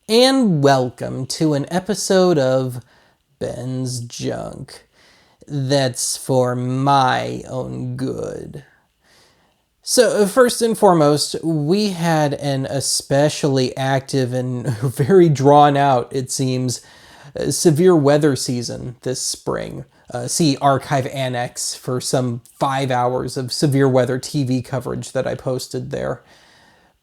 And welcome to an episode of Ben's Junk that's for my own good. So, first and foremost, we had an especially active and very drawn out, it seems, severe weather season this spring. See Archive Annex for some 5 hours of severe weather TV coverage that I posted there.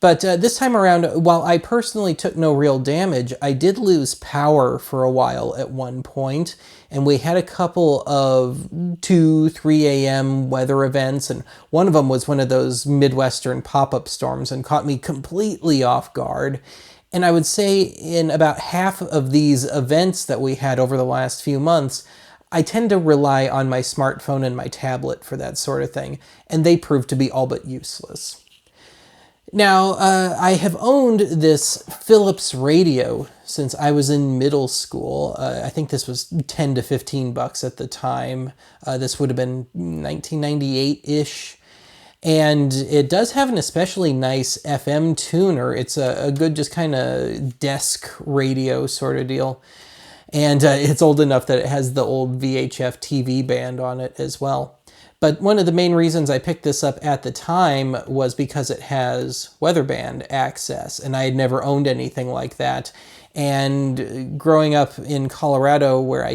But this time around, while I personally took no real damage, I did lose power for a while at one point, and we had a couple of 2, 3 a.m. weather events, and one of them was one of those Midwestern pop-up storms and caught me completely off guard. And I would say in about half of these events that we had over the last few months, I tend to rely on my smartphone and my tablet for that sort of thing, and they proved to be all but useless. Now, I have owned this Philips radio since I was in middle school. I think this was 10 to 15 bucks at the time. This would have been 1998-ish. And it does have an especially nice FM tuner. It's a good just kind of desk radio sort of deal. And it's old enough that it has the old VHF TV band on it as well. But one of the main reasons I picked this up at the time was because it has weatherband access, and I had never owned anything like that. And growing up in Colorado, where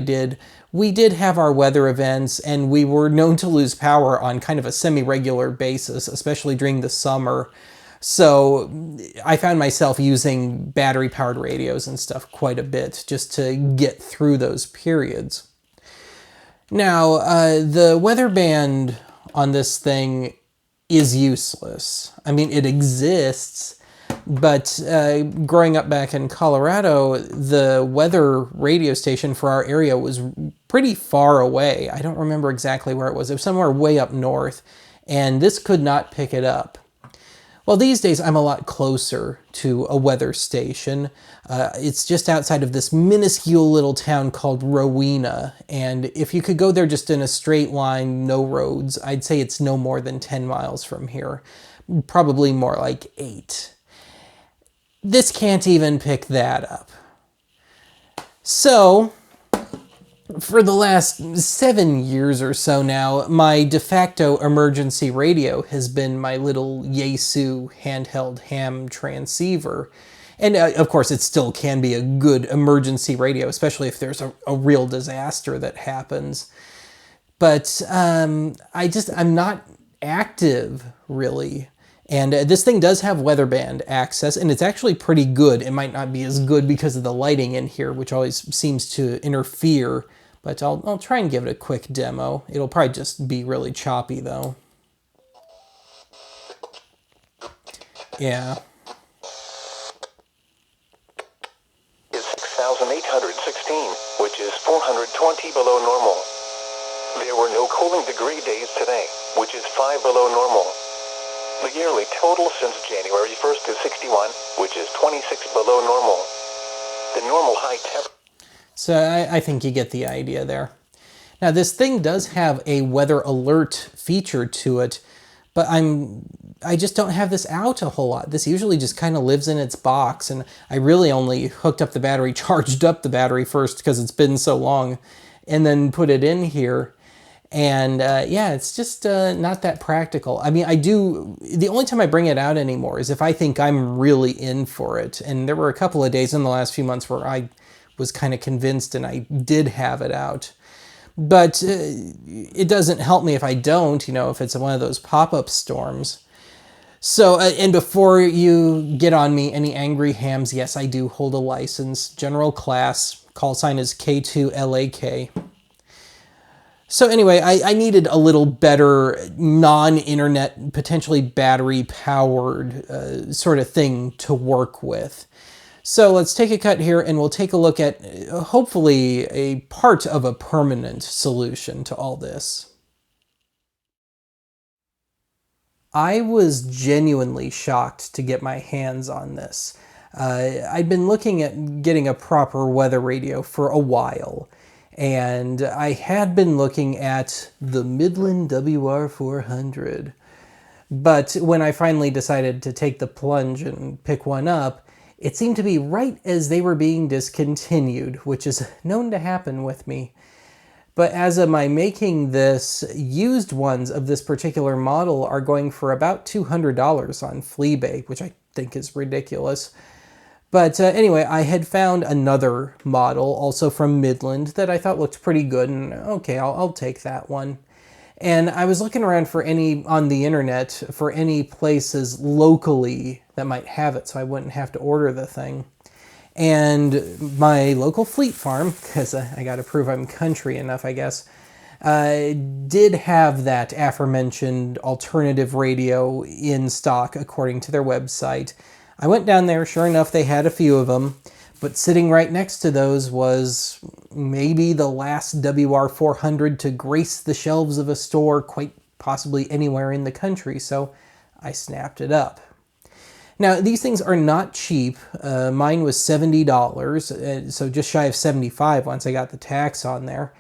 we did have our weather events, and we were known to lose power on kind of a semi-regular basis, especially during the summer. So I found myself using battery-powered radios and stuff quite a bit just to get through those periods. Now, the weather band on this thing is useless. I mean, it exists, but growing up back in Colorado, the weather radio station for our area was pretty far away. I don't remember exactly where it was. It was somewhere way up north, and this could not pick it up. Well, these days I'm a lot closer to a weather station. It's just outside of this minuscule little town called Rowena, and if you could go there just in a straight line, no roads, I'd say it's no more than 10 miles from here. Probably more like 8. This can't even pick that up. So, for the last 7 years or so now, my de facto emergency radio has been my little Yaesu handheld ham transceiver. And of course, it still can be a good emergency radio, especially if there's a real disaster that happens. But I'm not active, really. And this thing does have weatherband access, and it's actually pretty good. It might not be as good because of the lighting in here, which always seems to interfere. But I'll try and give it a quick demo. It'll probably just be really choppy, though. Yeah. Is 6,816, which is 420 below normal. There were no cooling degree days today, which is 5 below normal. The yearly total since January 1st is 61, which is 26 below normal. The normal high temperature. So I think you get the idea there. Now this thing does have a weather alert feature to it, but I just don't have this out a whole lot. This usually just kind of lives in its box, and I really only hooked up the battery, charged up the battery first because it's been so long, and then put it in here. And yeah, it's just not that practical. I mean, the only time I bring it out anymore is if I think I'm really in for it. And there were a couple of days in the last few months where I was kind of convinced and I did have it out. But it doesn't help me if I don't, if it's one of those pop-up storms. So, and before you get on me, any angry hams, yes, I do hold a license. General class, call sign is K2LAK. So anyway, I needed a little better non-internet, potentially battery-powered sort of thing to work with. So let's take a cut here and we'll take a look at hopefully a part of a permanent solution to all this. I was genuinely shocked to get my hands on this. I'd been looking at getting a proper weather radio for a while, and I had been looking at the Midland WR400. But when I finally decided to take the plunge and pick one up, It seemed to be right as they were being discontinued, which is known to happen with me. But as of my making this, used ones of this particular model are going for about $200 on Fleabay, which I think is ridiculous. But anyway, I had found another model, also from Midland, that I thought looked pretty good, and okay, I'll take that one. And I was looking around for any on the internet for any places locally that might have it, so I wouldn't have to order the thing. And my local Fleet Farm, because I got to prove I'm country enough, I guess, did have that aforementioned alternative radio in stock according to their website. I went down there, sure enough, they had a few of them, but sitting right next to those was maybe the last WR400 to grace the shelves of a store quite possibly anywhere in the country, so I snapped it up. Now, these things are not cheap. Mine was $70, so just shy of $75 once I got the tax on there.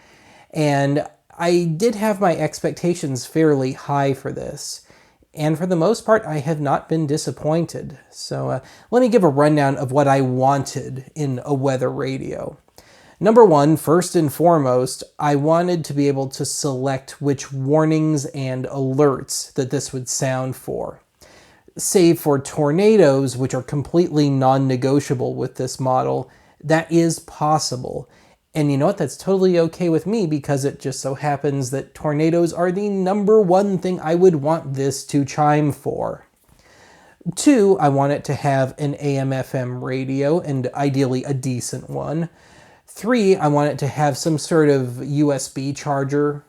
And I did have my expectations fairly high for this. And for the most part, I have not been disappointed. So let me give a rundown of what I wanted in a weather radio. Number one, first and foremost, I wanted to be able to select which warnings and alerts that this would sound for. Save for tornadoes, which are completely non-negotiable with this model, that is possible. And you know what? That's totally okay with me because it just so happens that tornadoes are the number one thing I would want this to chime for. Two, I want it to have an AM/FM radio, and ideally a decent one. Three, I want it to have some sort of USB charger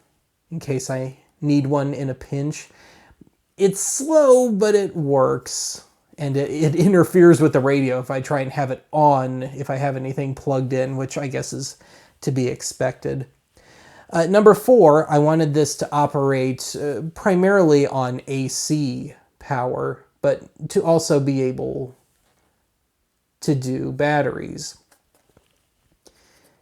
in case I need one in a pinch. It's slow, but it works. And it interferes with the radio if I try and have it on, if I have anything plugged in, which I guess is to be expected. Number four, I wanted this to operate primarily on AC power, but to also be able to do batteries.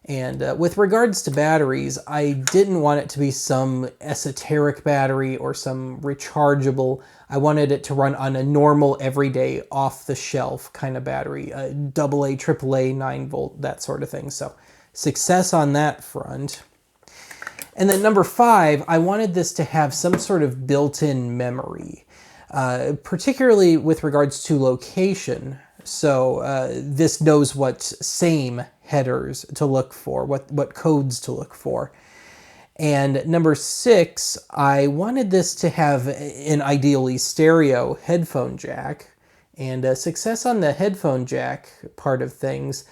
And with regards to batteries, I didn't want it to be some esoteric battery or some rechargeable. I wanted it to run on a normal, everyday, off-the-shelf kind of battery, AA, AAA, 9-volt, that sort of thing. So success on that front. And then number five, I wanted this to have some sort of built-in memory, particularly with regards to location. So this knows what same headers to look for, what codes to look for. And number six, I wanted this to have an ideally stereo headphone jack, and success on the headphone jack part of things,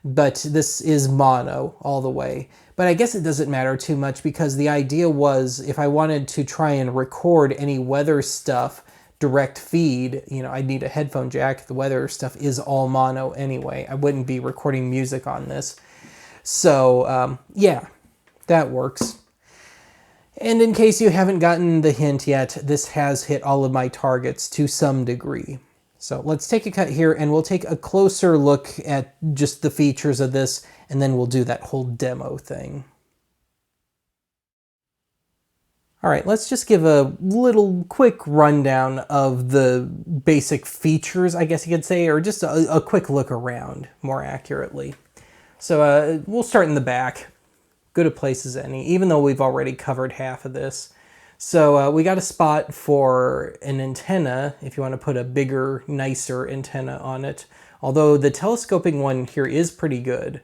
but this is mono all the way. But I guess it doesn't matter too much because the idea was if I wanted to try and record any weather stuff direct feed, I'd need a headphone jack. The weather stuff is all mono anyway. I wouldn't be recording music on this. So, yeah, that works. And in case you haven't gotten the hint yet, this has hit all of my targets to some degree. So let's take a cut here and we'll take a closer look at just the features of this, and then we'll do that whole demo thing. All right, let's just give a little quick rundown of the basic features, I guess you could say, or just a quick look around, more accurately. So we'll start in the back. Good a place as any, even though we've already covered half of this. So we got a spot for an antenna, if you want to put a bigger, nicer antenna on it. Although the telescoping one here is pretty good.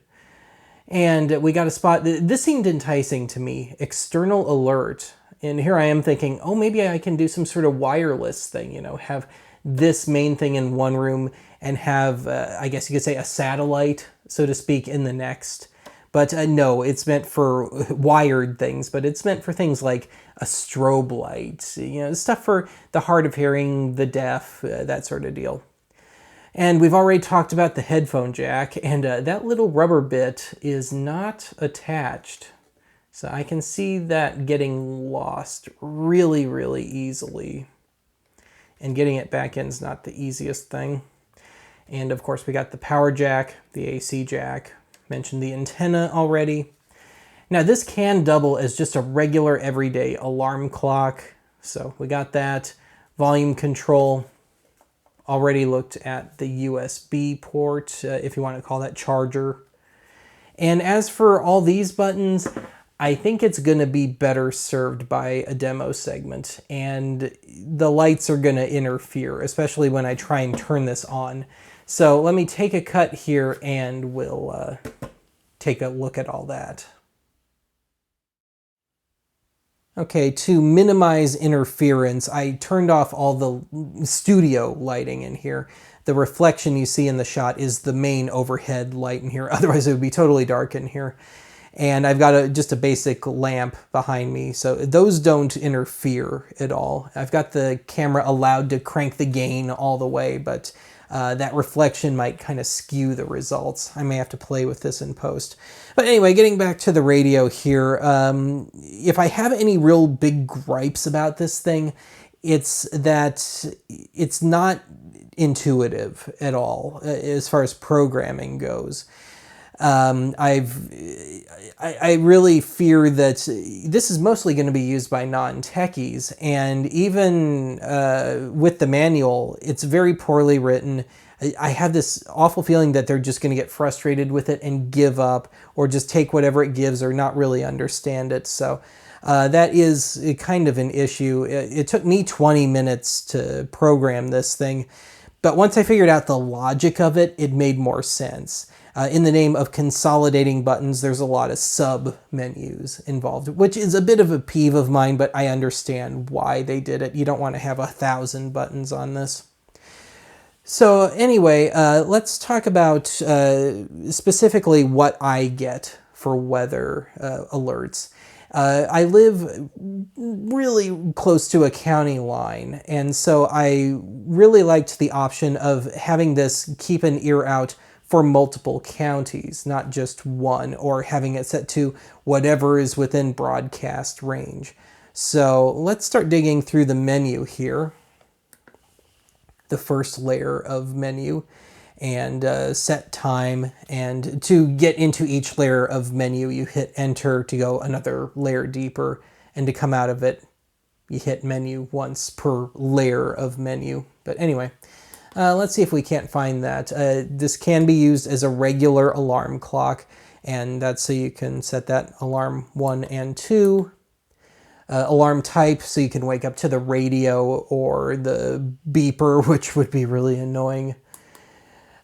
And we got a spot, this seemed enticing to me, external alert. And here I am thinking, oh, maybe I can do some sort of wireless thing, have this main thing in one room and have, I guess you could say, a satellite, so to speak, in the next. But no, it's meant for wired things, but it's meant for things like a strobe light, stuff for the hard of hearing, the deaf, that sort of deal. And we've already talked about the headphone jack, and that little rubber bit is not attached. So I can see that getting lost really, really easily. And getting it back in is not the easiest thing. And of course we got the power jack, the AC jack, mentioned the antenna already. Now this can double as just a regular everyday alarm clock. So we got that. Volume control, already looked at the USB port, if you want to call that charger. And as for all these buttons, I think it's going to be better served by a demo segment, and the lights are going to interfere, especially when I try and turn this on. So let me take a cut here and we'll take a look at all that. Okay, to minimize interference, I turned off all the studio lighting in here. The reflection you see in the shot is the main overhead light in here, otherwise it would be totally dark in here. And I've got just a basic lamp behind me, so those don't interfere at all. I've got the camera allowed to crank the gain all the way, but that reflection might kind of skew the results. I may have to play with this in post. But anyway, getting back to the radio here, if I have any real big gripes about this thing, it's that it's not intuitive at all as far as programming goes. I really fear that this is mostly going to be used by non-techies, and even with the manual, it's very poorly written. I have this awful feeling that they're just going to get frustrated with it and give up, or just take whatever it gives, or not really understand it. So that is kind of an issue. It took me 20 minutes to program this thing, but once I figured out the logic of it, it made more sense. In the name of consolidating buttons, there's a lot of sub-menus involved, which is a bit of a peeve of mine, but I understand why they did it. You don't want to have 1,000 buttons on this. So anyway, let's talk about specifically what I get for weather alerts. I live really close to a county line, and so I really liked the option of having this keep an ear out for multiple counties, not just one, or having it set to whatever is within broadcast range. So let's start digging through the menu here, the first layer of menu, and set time. And to get into each layer of menu, you hit enter to go another layer deeper, and to come out of it, you hit menu once per layer of menu. But anyway, let's see if we can't find that. This can be used as a regular alarm clock, and that's so you can set that alarm 1 and 2. Alarm type, so you can wake up to the radio or the beeper, which would be really annoying.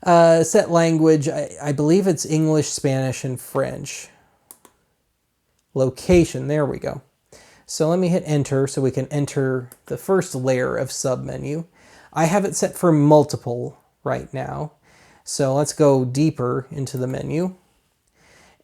Set language, I believe it's English, Spanish, and French. Location, there we go. So let me hit enter so we can enter the first layer of submenu. I have it set for multiple right now. So let's go deeper into the menu.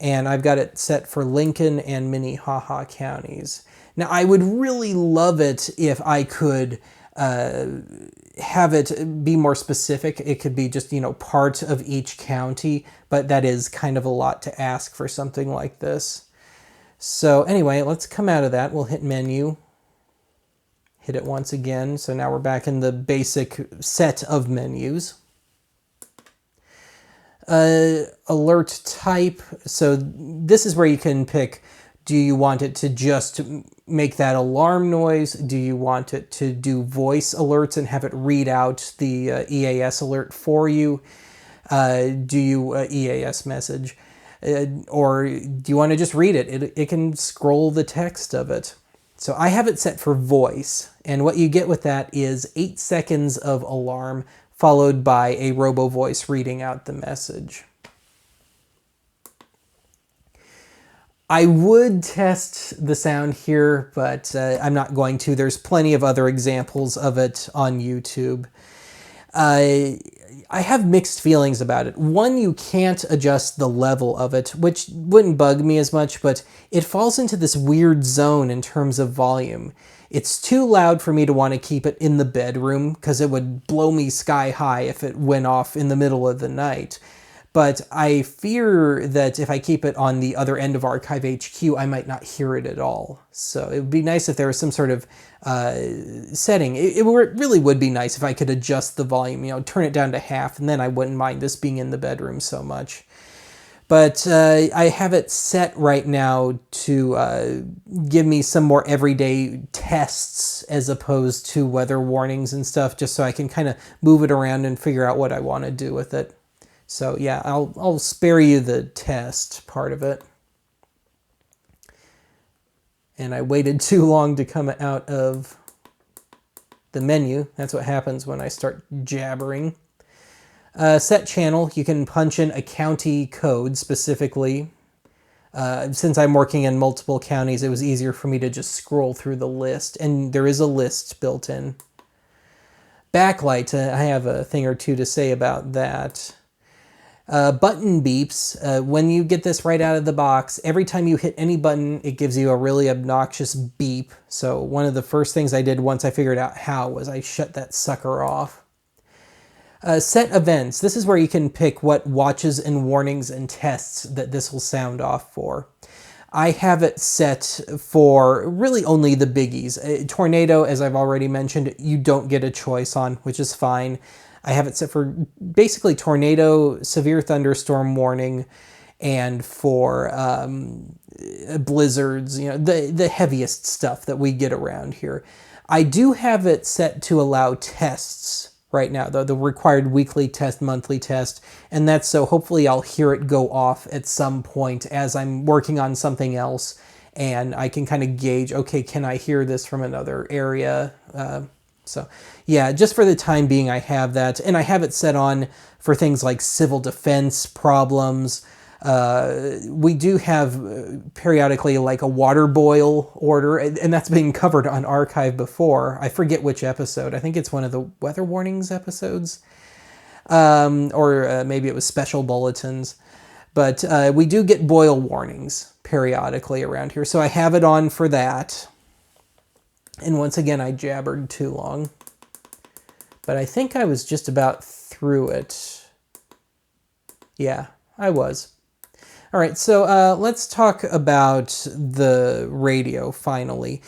And I've got it set for Lincoln and Minnehaha counties. Now, I would really love it if I could have it be more specific. It could be just, part of each county, but that is kind of a lot to ask for something like this. So anyway, let's come out of that. We'll hit menu, hit it once again. So now we're back in the basic set of menus. Alert type. So this is where you can pick, do you want it to just make that alarm noise? Do you want it to do voice alerts and have it read out the EAS alert for you? Do you EAS message? Or do you want to just read it? It can scroll the text of it. So I have it set for voice, and what you get with that is 8 seconds of alarm followed by a robo voice reading out the message. I would test the sound here, but I'm not going to. There's plenty of other examples of it on YouTube. I have mixed feelings about it. One, you can't adjust the level of it, which wouldn't bug me as much, but it falls into this weird zone in terms of volume. It's too loud for me to want to keep it in the bedroom, because it would blow me sky high if it went off in the middle of the night. But I fear that if I keep it on the other end of Archive HQ, I might not hear it at all. So it would be nice if there was some sort of setting. It really would be nice if I could adjust the volume, turn it down to half, and then I wouldn't mind this being in the bedroom so much. But I have it set right now to give me some more everyday tests as opposed to weather warnings and stuff, just so I can kind of move it around and figure out what I want to do with it. So yeah, I'll spare you the test part of it. And I waited too long to come out of the menu. That's what happens when I start jabbering. Set channel, you can punch in a county code specifically. Since I'm working in multiple counties, it was easier for me to just scroll through the list, and there is a list built in. Backlight, I have a thing or two to say about that. Button beeps, when you get this right out of the box, every time you hit any button, it gives you a really obnoxious beep. So one of the first things I did once I figured out how was I shut that sucker off. Set events, this is where you can pick what watches and warnings and tests that this will sound off for. I have it set for really only the biggies. Tornado, as I've already mentioned, you don't get a choice on, which is fine. I have it set for basically tornado, severe thunderstorm warning, and for blizzards, you know, the heaviest stuff that we get around here. I do have it set to allow tests right now, though, the required weekly test, monthly test, and that's so hopefully I'll hear it go off at some point as I'm working on something else, and I can kind of gauge, okay, can I hear this from another area? So yeah, just for the time being, I have that, and I have it set on for things like civil defense problems. We do have periodically like a water boil order, and that's been covered on Archive before. I forget which episode. I think it's one of the weather warnings episodes, or maybe it was special bulletins. But we do get boil warnings periodically around here, so I have it on for that. And once again, I jabbered too long. But I think I was just about through it. Yeah, I was. All right, so let's talk about the radio finally.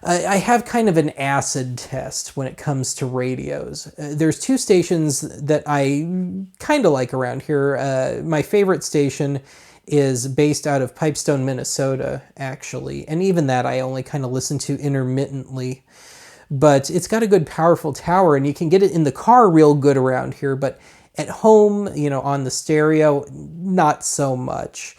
I have kind of an acid test when it comes to radios. There's two stations that I kind of like around here. My favorite station is based out of Pipestone, Minnesota, actually. And even that I only kind of listen to intermittently. But it's got a good, powerful tower, and you can get it in the car real good around here. But at home, you know, on the stereo, not so much.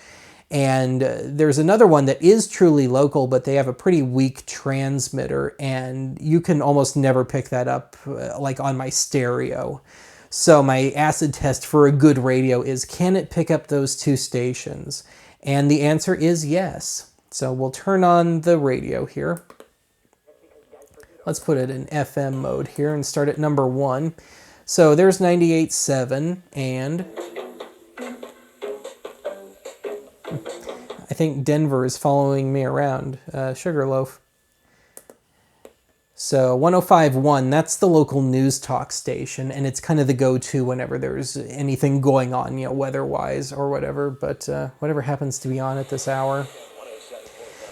And there's another one that is truly local, but they have a pretty weak transmitter, and you can almost never pick that up like on my stereo. So my acid test for a good radio is, can it pick up those two stations? And the answer is yes. So we'll turn on the radio here. Let's put it in FM mode here and start at number 1. So there's 98.7, and I think Denver is following me around. Sugarloaf. So 105.1, that's the local news talk station, and it's kind of the go-to whenever there's anything going on, you know, weather-wise or whatever, but whatever happens to be on at this hour.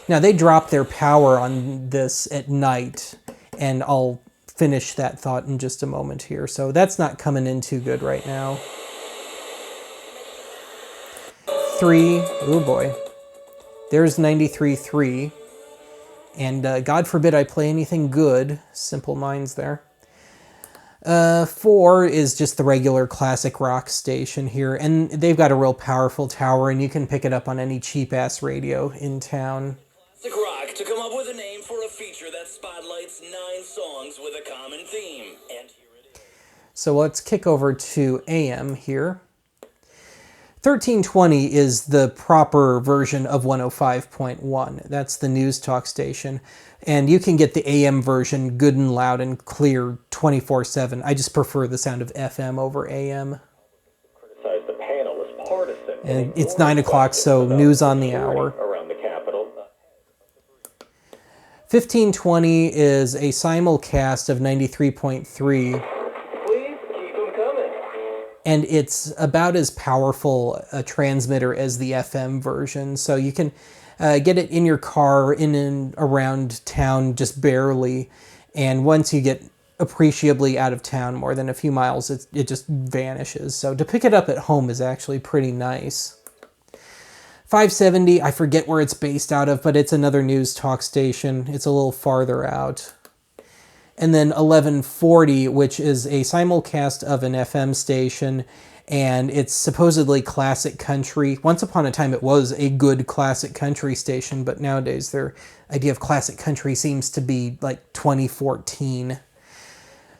Now, they drop their power on this at night, and I'll finish that thought in just a moment here. So that's not coming in too good right now. 3, oh boy. There's 93.3. And God forbid I play anything good. Simple Minds there. 4 is just the regular classic rock station here. And they've got a real powerful tower, and you can pick it up on any cheap-ass radio in town. Classic rock to come up with a name for a feature that spotlights 9 songs with a common theme. And here it is. So let's kick over to AM here. 1320 is the proper version of 105.1. That's the news talk station. And you can get the AM version good and loud and clear 24/7. I just prefer the sound of FM over AM. Criticize the panel as partisan. And it's 9 o'clock, so news on the hour. Around the Capitol. 1520 is a simulcast of 93.3. And it's about as powerful a transmitter as the FM version. So you can get it in your car, in and around town, just barely. And once you get appreciably out of town, more than a few miles, it just vanishes. So to pick it up at home is actually pretty nice. 570, I forget where it's based out of, but it's another news talk station. It's a little farther out. And then 1140, which is a simulcast of an FM station, and it's supposedly classic country. Once upon a time, it was a good classic country station, but nowadays their idea of classic country seems to be like 2014.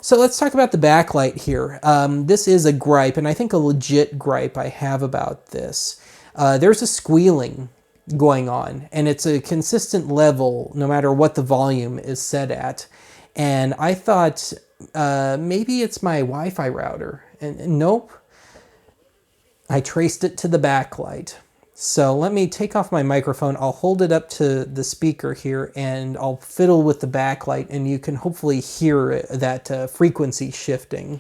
So let's talk about the backlight here. This is a gripe, and I think a legit gripe I have about this. There's a squealing going on, and it's a consistent level no matter what the volume is set at. And I thought maybe it's my Wi-Fi router, and nope. I traced it to the backlight. So let me take off my microphone. I'll hold it up to the speaker here, and I'll fiddle with the backlight, and you can hopefully hear that frequency shifting.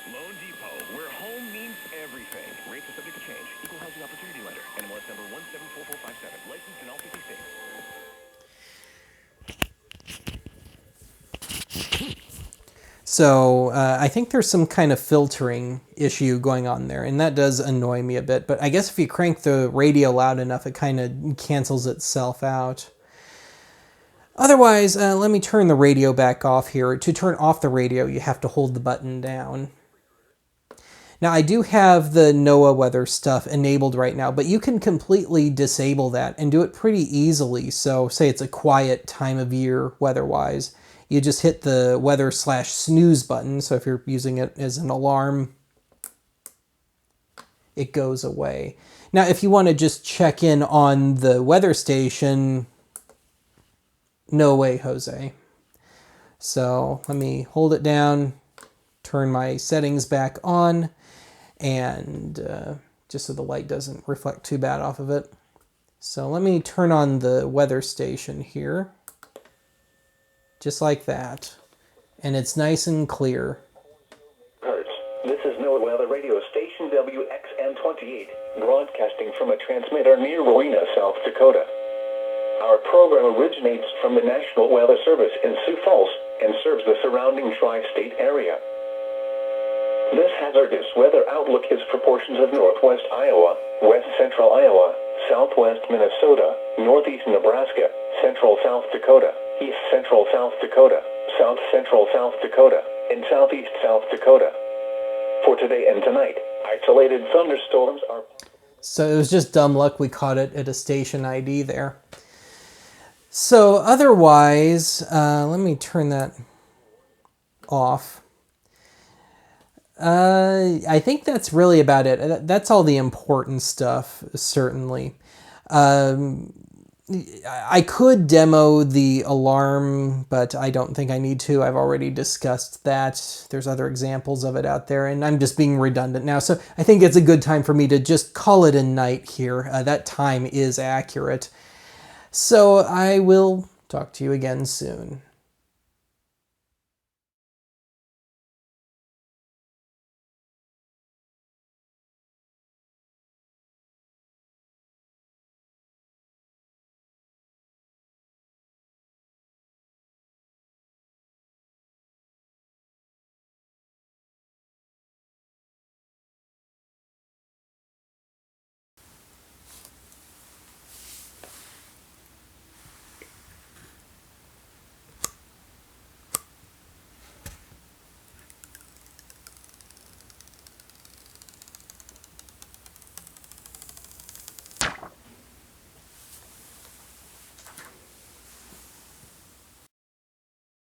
Loan Depot, where home means everything. Rates are subject to change. Equal housing opportunity lender. NMLS number 174457. Licensed in all 50 states. So I think there's some kind of filtering issue going on there, and that does annoy me a bit. But I guess if you crank the radio loud enough, it kind of cancels itself out. Otherwise, let me turn the radio back off here. To turn off the radio, you have to hold the button down. Now, I do have the NOAA weather stuff enabled right now, but you can completely disable that and do it pretty easily. So say it's a quiet time of year weather-wise. You just hit the weather/snooze button. So if you're using it as an alarm, it goes away. Now, if you want to just check in on the weather station, no way, Jose. So let me hold it down, turn my settings back on, and just so the light doesn't reflect too bad off of it. So let me turn on the weather station here. Just like that. And it's nice and clear. This is NOAA Weather Radio Station WXN28, broadcasting from a transmitter near Rowena, South Dakota. Our program originates from the National Weather Service in Sioux Falls and serves the surrounding tri-state area. This hazardous weather outlook is proportions of northwest Iowa, west central Iowa, southwest Minnesota, northeast Nebraska, central South Dakota, east central South Dakota, south central South Dakota, and southeast South Dakota. For today and tonight, isolated thunderstorms are... So it was just dumb luck we caught it at a station ID there. So otherwise, let me turn that off. I think that's really about it. That's all the important stuff, certainly. I could demo the alarm, but I don't think I need to. I've already discussed that. There's other examples of it out there, and I'm just being redundant now. So I think it's a good time for me to just call it a night here. That time is accurate. So I will talk to you again soon.